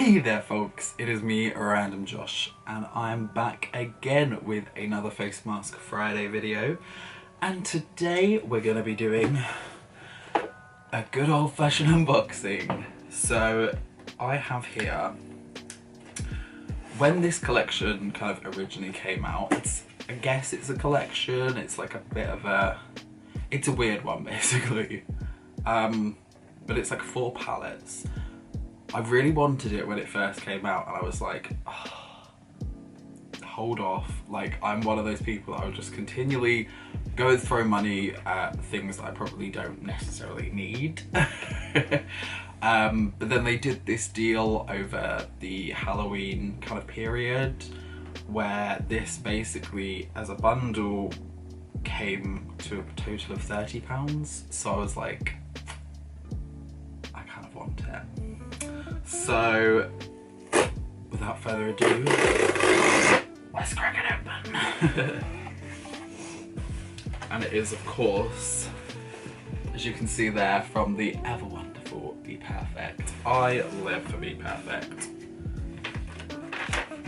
Hey there folks, it is me, RandomJosh, and I'm back again with another Face Mask Friday video. And today we're going to be doing a good old-fashioned unboxing. So I have here, when this collection kind of originally came out, I guess it's a collection, it's like a bit of a, it's a weird one basically. But it's like 4 palettes. I really wanted it when it first came out and I was like, oh, hold off. Like, I'm one of those people that I would just continually go and throw money at things that I probably don't necessarily need. But then they did this deal over the Halloween kind of period where this basically as a bundle came to a total of £30. So I was like, I kind of want it. So, without further ado, let's crack it open. And it is, of course, as you can see there, from the ever wonderful BPerfect. I live for BPerfect.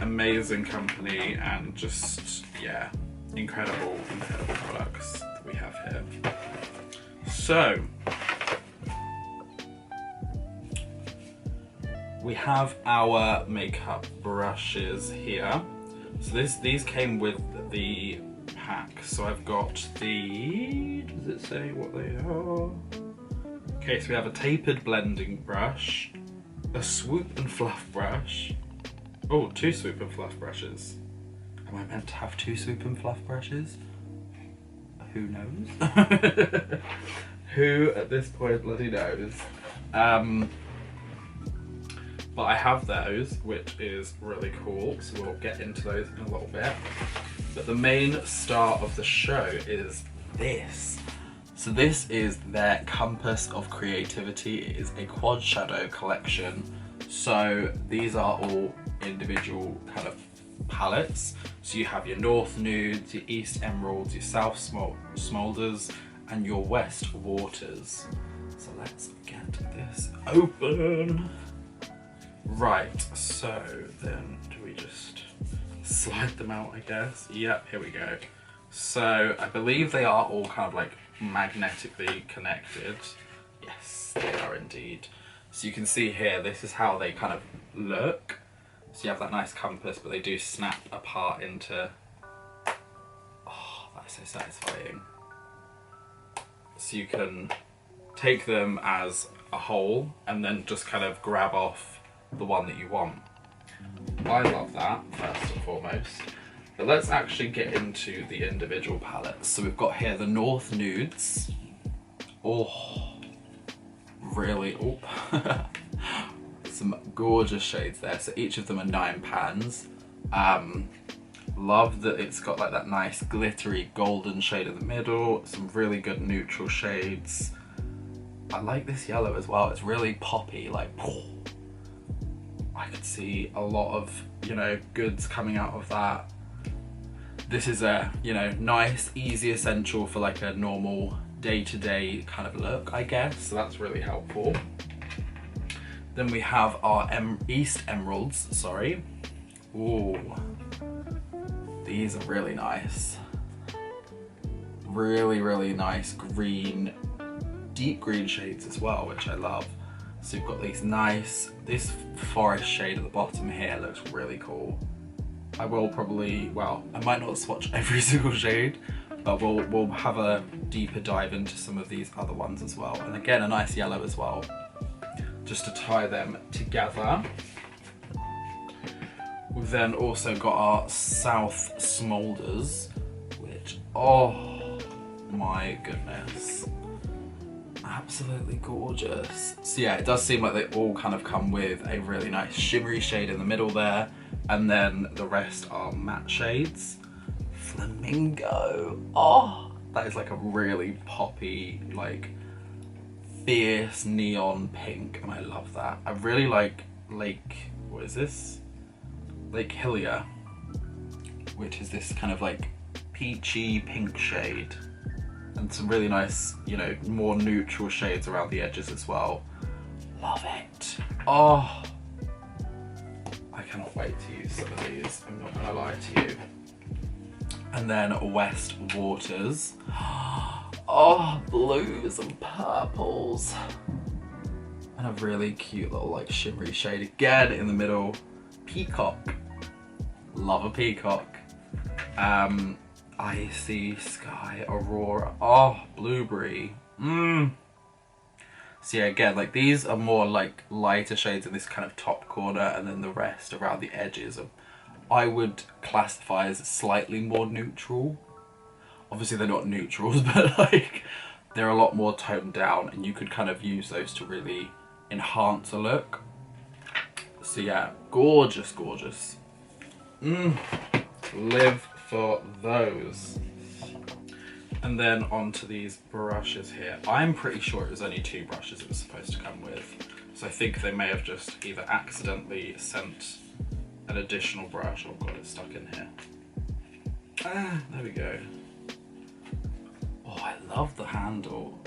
Amazing company and just, yeah, incredible products that we have here. So, we have our makeup brushes here. So these came with the pack. So I've got the, does it say what they are? Okay, so we have a tapered blending brush, a swoop and fluff brush. Oh, 2 swoop and fluff brushes. Am I meant to have 2 swoop and fluff brushes? Who knows? Who at this point bloody knows? But I have those, which is really cool, so we'll get into those in a little bit. But the main star of the show is this. So this is their Compass of Creativity. It is a quad shadow collection. So these are all individual kind of palettes. So you have your North Nudes, your East Emeralds, your South Smolders, and your West Waters. So let's get this open. Right, so then do we just slide them out, I guess? Yep, here we go. So I believe they are all kind of like magnetically connected. Yes, they are indeed. So you can see here, this is how they kind of look. So you have that nice compass, but they do snap apart into, oh, that's so satisfying. So you can take them as a whole and then just kind of grab off the one that you want. I love that, first and foremost. But let's actually get into the individual palettes. So we've got here the North Nudes. Oh, really, oh. Some gorgeous shades there. So each of them are 9 pans. Love that it's got like that nice glittery golden shade in the middle. Some really good neutral shades. I like this yellow as well. It's really poppy, like, I could see a lot of, you know, goods coming out of that. This is a, you know, nice, easy essential for like a normal day-to-day kind of look, I guess. So that's really helpful. Then we have our East Emeralds, sorry. Ooh, these are really nice. Really, really nice green, deep green shades as well, which I love. So you've got these nice, this forest shade at the bottom here looks really cool. I will probably, well, I might not swatch every single shade, but we'll have a deeper dive into some of these other ones as well. And again, a nice yellow as well, just to tie them together. We've then also got our South Smolders, which, oh my goodness. Absolutely gorgeous. So yeah, it does seem like they all kind of come with a really nice shimmery shade in the middle there, and then the rest are matte shades. Flamingo. Oh, that is like a really poppy, like fierce neon pink, and I love that. I really like Lake, what is this? Lake Hillier, which is this kind of like peachy pink shade. And some really nice, you know, more neutral shades around the edges as well. Love it. Oh, cannot wait to use some of these, I'm not gonna lie to you. And then West Waters. Oh, blues and purples. And a really cute little like shimmery shade again in the middle. Peacock. Love a peacock. Icy Sky, Aurora. Oh, blueberry. So yeah, again, like these are more like lighter shades in this kind of top corner, and then the rest around the edges are, I would classify as slightly more neutral. Obviously they're not neutrals, but like they're a lot more toned down, and you could kind of use those to really enhance a look. So yeah, gorgeous, gorgeous. Live for those. And then onto these brushes here. I'm pretty sure it was only 2 brushes it was supposed to come with. So I think they may have just either accidentally sent an additional brush. Oh god, it's stuck in here. There we go. Oh, I love the handle.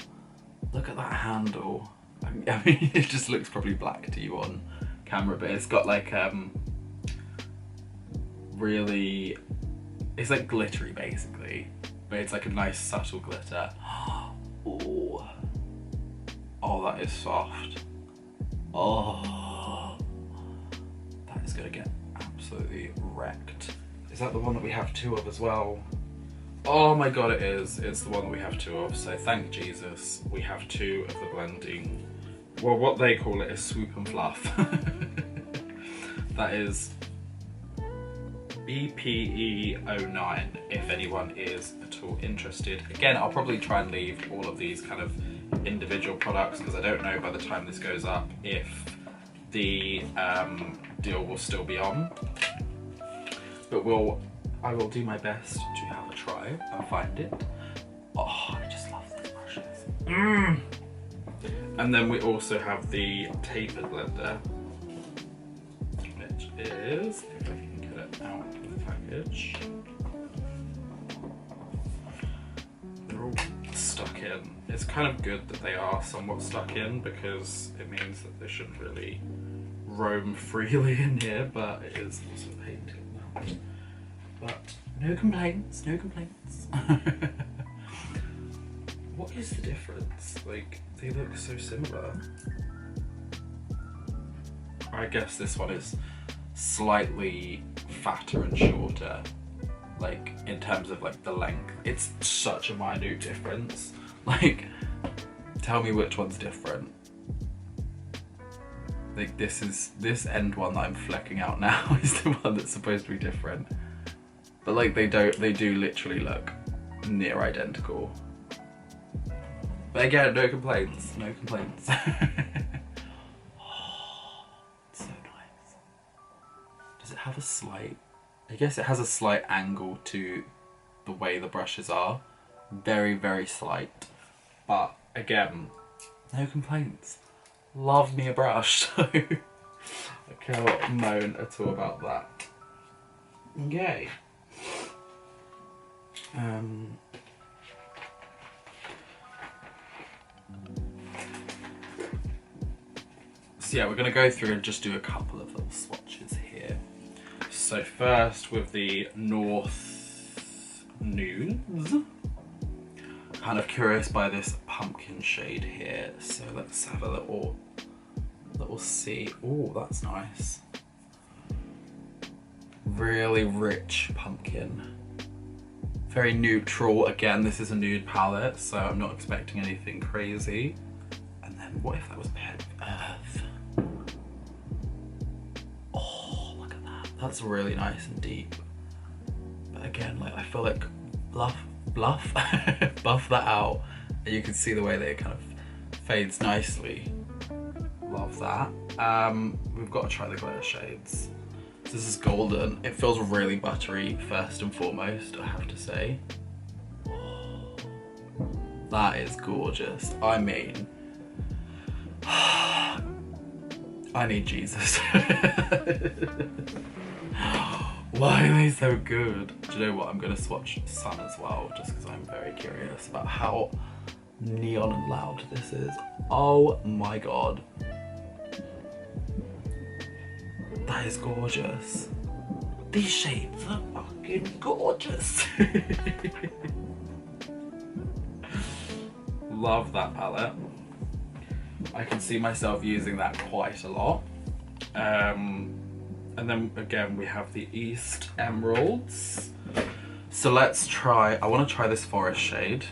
Look at that handle. I mean, it just looks probably black to you on camera, but it's got like really, it's like glittery basically, but it's like a nice subtle glitter. Oh, oh, that is soft. Oh, that is gonna get absolutely wrecked. Is that the one that we have 2 of as well? Oh my god, it is. It's the one that we have 2 of, so thank Jesus we have 2 of the blending. Well, what they call it is swoop and fluff. That is BPE09, if anyone is at all interested. Again, I'll probably try and leave all of these kind of individual products, because I don't know by the time this goes up if the deal will still be on. But I will do my best to have a try and find it. Oh, I just love these brushes. And then we also have the tapered blender, which is, if I can get it out of the package, they're all stuck in. It's kind of good that they are somewhat stuck in, because it means that they shouldn't really roam freely in here, but it is also painted now. But no complaints, no complaints. What is the difference? Like, they look so similar. I guess this one is slightly fatter and shorter, like in terms of like the length. It's such a minute difference. Like, tell me which one's different. Like this end one that I'm flecking out now is the one that's supposed to be different. But like they do literally look near identical. But again, no complaints, no complaints. Oh, it's so nice. Does it have a slight, I guess it has a slight angle to the way the brushes are. Very, very slight. But again, no complaints. Love me a brush, so I cannot moan at all about that. Okay. So yeah, we're going to go through and just do a couple of little swatches here. So first with the North Nudes. Kind of curious by this pumpkin shade here, so let's have a little see. Oh, that's nice. Really rich pumpkin. Very neutral. Again, this is a nude palette, so I'm not expecting anything crazy. And then what if that was paired with Earth? Oh, look at that. That's really nice and deep. But again, like I feel like buff that out, and you can see the way that it kind of fades nicely. Love that. We've got to try the glitter shades. This is golden. It feels really buttery first and foremost, I have to say. Oh, that is gorgeous. I mean, I need Jesus. Why are they so good? Do you know what? I'm going to swatch Sun as well, just because I'm very curious about how neon and loud this is. Oh my god. That is gorgeous. These shades are fucking gorgeous. Love that palette. I can see myself using that quite a lot. And then again, we have the East Emeralds. So let's try, I want to try this forest shade.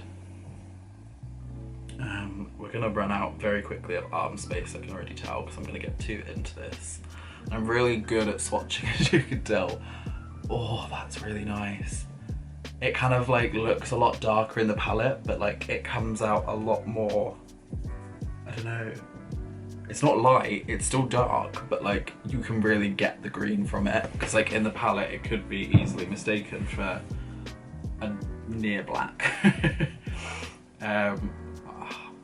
We're gonna run out very quickly of arm space, I can already tell, because I'm gonna get too into this. I'm really good at swatching, as you can tell. Oh, that's really nice. It kind of like looks a lot darker in the palette, but like it comes out a lot more, I don't know. It's not light, it's still dark, but like you can really get the green from it. Because like in the palette, it could be easily mistaken for a near black.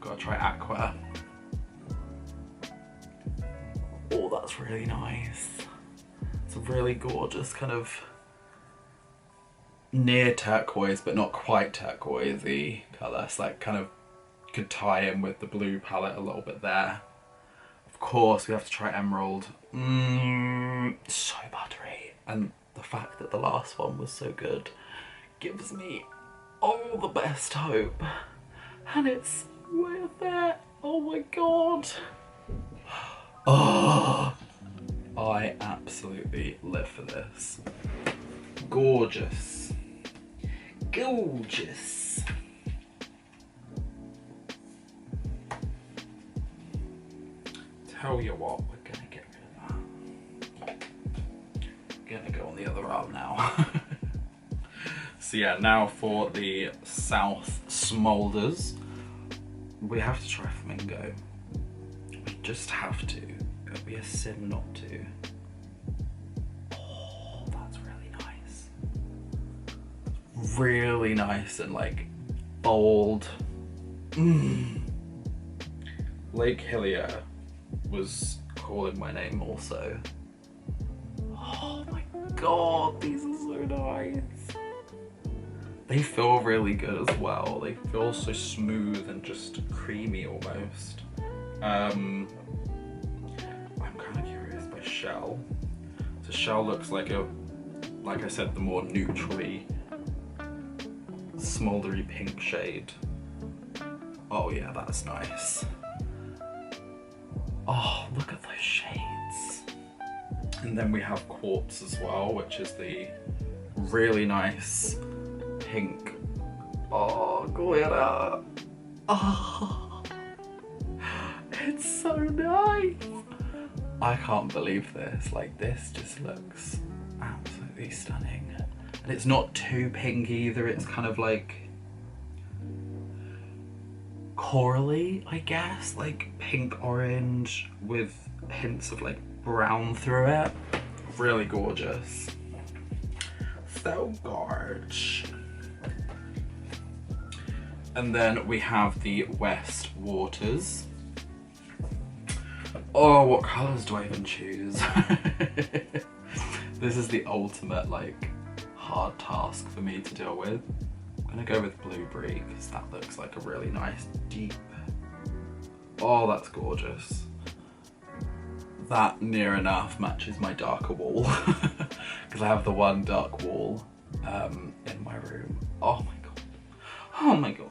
Gotta try Aqua. Oh, that's really nice. It's a really gorgeous kind of near turquoise, but not quite turquoisey colour. It's like kind of could tie in with the blue palette a little bit there. Of course, we have to try Emerald. So buttery. And the fact that the last one was so good gives me all the best hope. And it's worth it. Oh my god. Oh, I absolutely live for this. Gorgeous. Gorgeous. Tell you what, we're gonna get rid of that. Gonna go on the other arm now. So yeah, now for the South Smolders. We have to try Flamingo. We just have to. It would be a sin not to. Oh, that's really nice. Really nice and like bold. Lake Hillier was calling my name also. Oh my god, these are so nice. They feel really good as well. They feel so smooth and just creamy almost. I'm kind of curious by Shell. So Shell looks like a, like I said, the more neutrally smoldery pink shade. Oh yeah, that's nice. Oh, look at those shades. And then we have Quartz as well, which is the really nice pink. Oh, glitter. Oh, it's so nice. I can't believe this. Like, this just looks absolutely stunning. And it's not too pink either. It's kind of like corally, I guess. Like pink orange with hints of like brown through it. Really gorgeous. So gorge. And then we have the West Waters. Oh, what colours do I even choose? This is the ultimate like hard task for me to deal with. I'm gonna go with Blueberry because that looks like a really nice deep. Oh, that's gorgeous. That near enough matches my darker wall because I have the one dark wall in my room. Oh my god. Oh my god.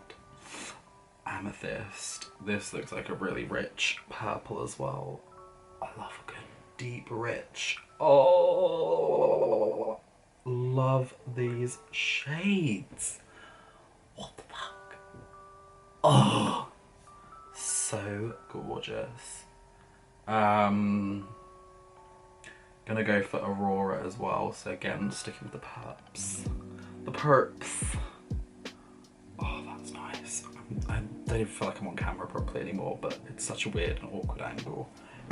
Amethyst. This looks like a really rich purple as well. I love a good deep rich. Oh, love these shades. What the fuck? Oh, so gorgeous. Gonna go for Aurora as well. So again, sticking with the perps. The perps. Oh, that's nice. I don't even feel like I'm on camera properly anymore, but it's such a weird and awkward angle.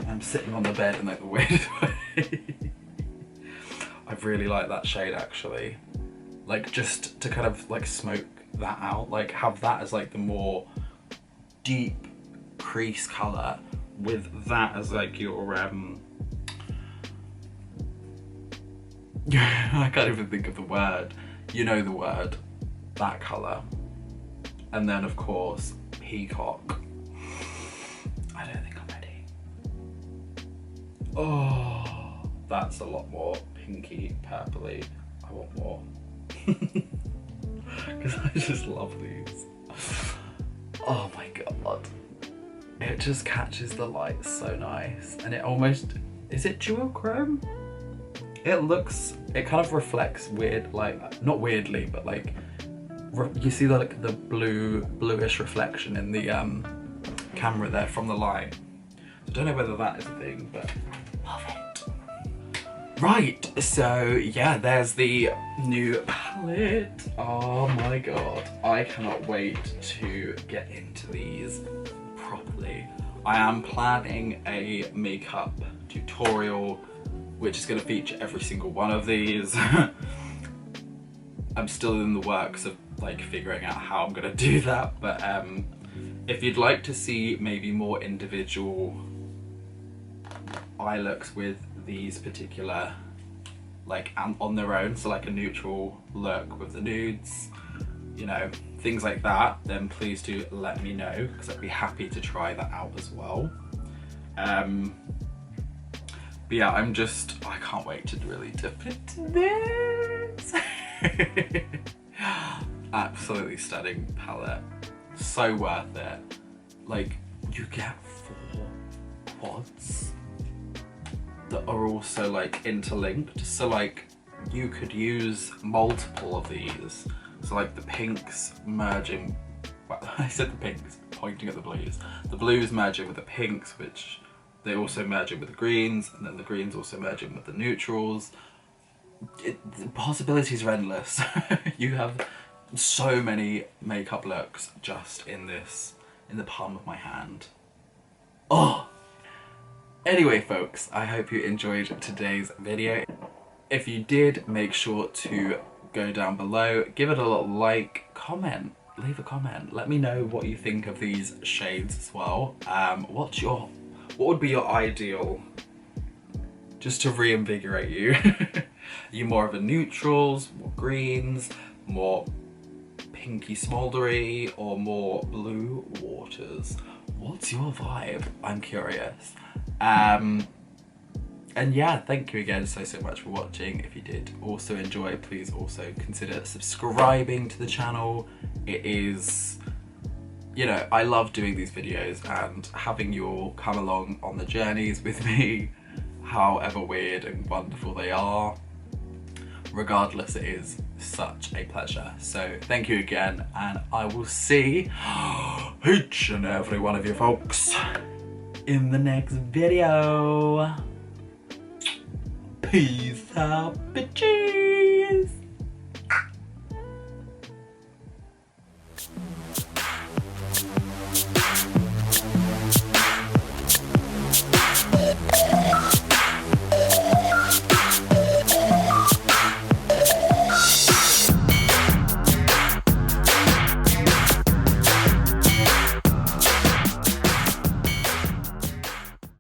I'm sitting on the bed in like the weirdest way. I really like that shade actually. Like just to kind of like smoke that out, like have that as like the more deep crease colour with that as like your I can't even think of the word. You know the word. That colour. And then of course, Peacock. I don't think I'm ready. Oh, that's a lot more pinky purpley. I want more. Because I just love these. Oh my god. It just catches the light so nice. And it almost, is it duochrome? It kind of reflects weird, like, not weirdly, but like, you see like the bluish reflection in the camera there from the light. I don't know whether that is a thing, but love it. Right, so yeah, there's the new palette. Oh my god, I cannot wait to get into these properly. I am planning a makeup tutorial which is going to feature every single one of these. I'm still in the works of like figuring out how I'm going to do that, but if you'd like to see maybe more individual eye looks with these particular, like on their own, so like a neutral look with the nudes, you know, things like that, then please do let me know, because I'd be happy to try that out as well. But yeah, I can't wait to really dip into this. Absolutely stunning palette. So worth it. Like, you get 4 quads that are also like interlinked. So like, you could use multiple of these. So like the pinks merging, well, I said the pinks, pointing at the blues. The blues merging with the pinks, which they also merge in with the greens, and then the greens also merge in with the neutrals. The possibilities are endless. You have so many makeup looks just in the palm of my hand. Oh! Anyway folks, I hope you enjoyed today's video. If you did, make sure to go down below, give it a little like, comment, leave a comment. Let me know what you think of these shades as well. What would be your ideal, just to reinvigorate you? Are you more of a neutrals, more greens, more pinky smoldery, or more blue waters? What's your vibe? I'm curious. And yeah, thank you again so much for watching. If you did also enjoy, please also consider subscribing to the channel. It is, you know, I love doing these videos and having you all come along on the journeys with me, however weird and wonderful they are. Regardless, it is such a pleasure. So thank you again, and I will see each and every one of you folks in the next video. Peace out, bitches.